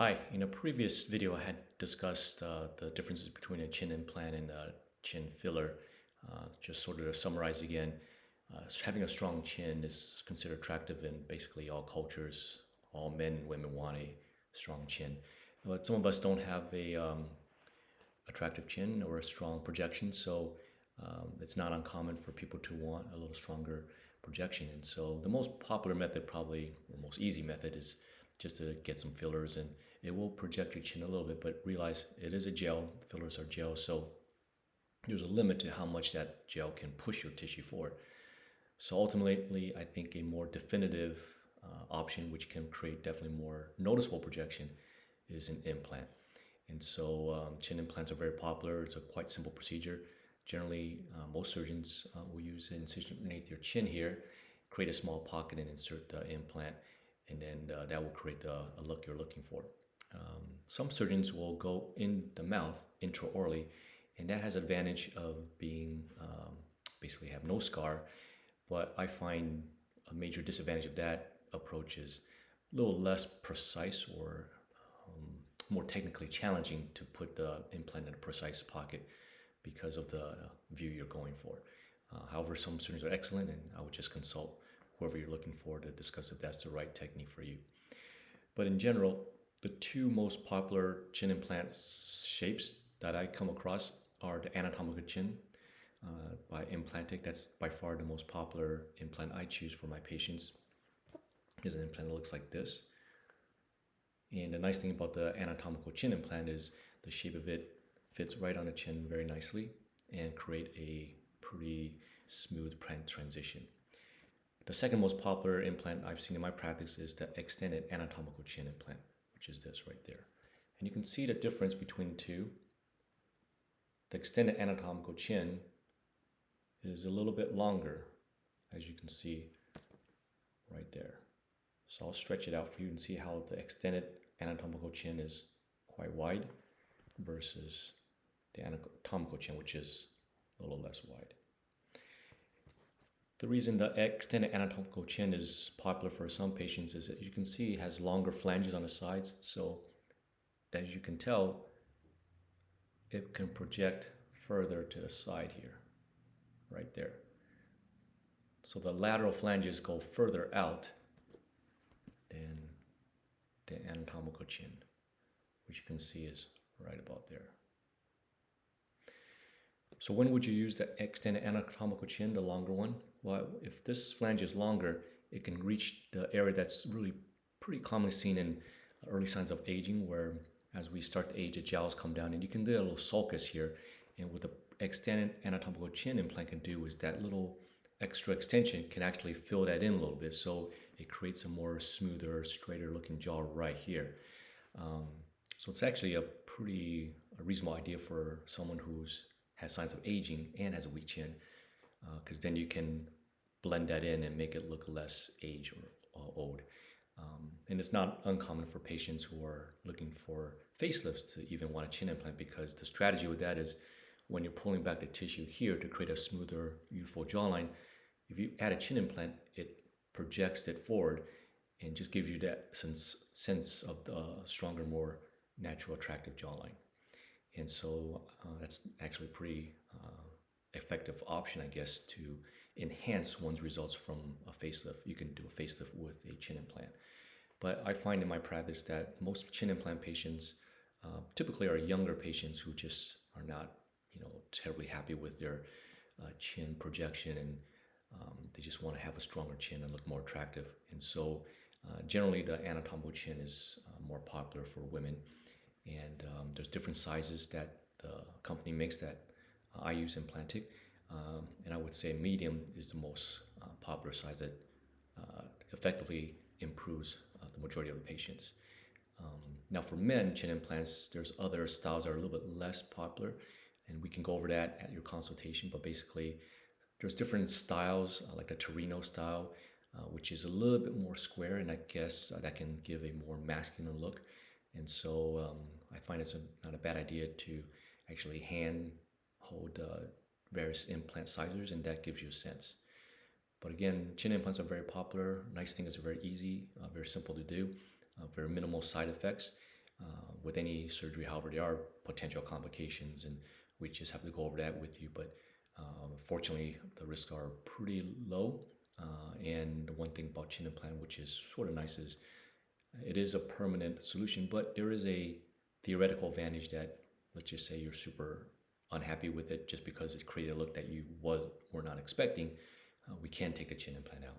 Hi, in a previous video I had discussed the differences between a chin implant and a chin filler. Just sort of to summarize again, having a strong chin is considered attractive in basically all cultures. All men and women want a strong chin. But some of us don't have a attractive chin or a strong projection, so it's not uncommon for people to want a little stronger projection. And so the most popular method, probably the most easy method, is just to get some fillers, and it will project your chin a little bit, but realize it is a gel. Fillers are gel, so there's a limit to how much that gel can push your tissue forward. So ultimately, I think a more definitive option, which can create definitely more noticeable projection, is an implant. And so chin implants are very popular. It's a quite simple procedure. Generally, most surgeons will use an incision underneath your chin here, create a small pocket and insert the implant, and then that will create a look you're looking for. Some surgeons will go in the mouth intraorally, and that has advantage of being basically have no scar. But I find a major disadvantage of that approach is a little less precise, or more technically challenging to put the implant in a precise pocket because of the view you're going for. However, some surgeons are excellent, and I would just consult whoever you're looking for to discuss if that's the right technique for you. But in general, the two most popular chin implant shapes that I come across are the anatomical chin by Implantic. That's by far the most popular implant I choose for my patients. Is an implant that looks like this. And the nice thing about the anatomical chin implant is the shape of it fits right on the chin very nicely and create a pretty smooth transition. The second most popular implant I've seen in my practice is the extended anatomical chin implant, which is this right there. And you can see the difference between the two. The extended anatomical chin is a little bit longer, as you can see right there. So I'll stretch it out for you and see how the extended anatomical chin is quite wide versus the anatomical chin, which is a little less wide. The reason the extended anatomical chin is popular for some patients is, as you can see, it has longer flanges on the sides. So as you can tell, it can project further to the side here, right there. So the lateral flanges go further out than the anatomical chin, which you can see is right about there. So when would you use the extended anatomical chin, the longer one? Well, if this flange is longer, it can reach the area that's really pretty commonly seen in early signs of aging, where as we start to age, the jowls come down, and you can do a little sulcus here. And what the extended anatomical chin implant can do is that little extra extension can actually fill that in a little bit, so it creates a more smoother, straighter looking jaw right here. So it's actually a pretty reasonable idea for someone who's has signs of aging and has a weak chin, because then you can blend that in and make it look less aged or old. And it's not uncommon for patients who are looking for facelifts to even want a chin implant, because the strategy with that is when you're pulling back the tissue here to create a smoother, youthful jawline, if you add a chin implant, it projects it forward and just gives you that sense of the stronger, more natural, attractive jawline. And so that's actually a pretty effective option, I guess, to enhance one's results from a facelift. You can do a facelift with a chin implant. But I find in my practice that most chin implant patients typically are younger patients who just are not, terribly happy with their chin projection, and they just want to have a stronger chin and look more attractive. And so generally the anatomical chin is more popular for women. And there's different sizes that the company makes that I use Implantic. And I would say medium is the most popular size that effectively improves the majority of the patients. Now for men, chin implants, there's other styles that are a little bit less popular, and we can go over that at your consultation. But basically, there's different styles, like the Torino style, which is a little bit more square, and I guess that can give a more masculine look. And so I find it's not a bad idea to actually hand hold various implant sizers, and that gives you a sense. But again, chin implants are very popular. Nice thing is they're very easy, very simple to do, very minimal side effects. with any surgery. However, there are potential complications, and we just have to go over that with you. But fortunately, the risks are pretty low. And the one thing about chin implant, which is sort of nice, is it is a permanent solution, but there is a theoretical advantage that, let's just say you're super unhappy with it just because it created a look that you were not expecting. We can take the chin implant out.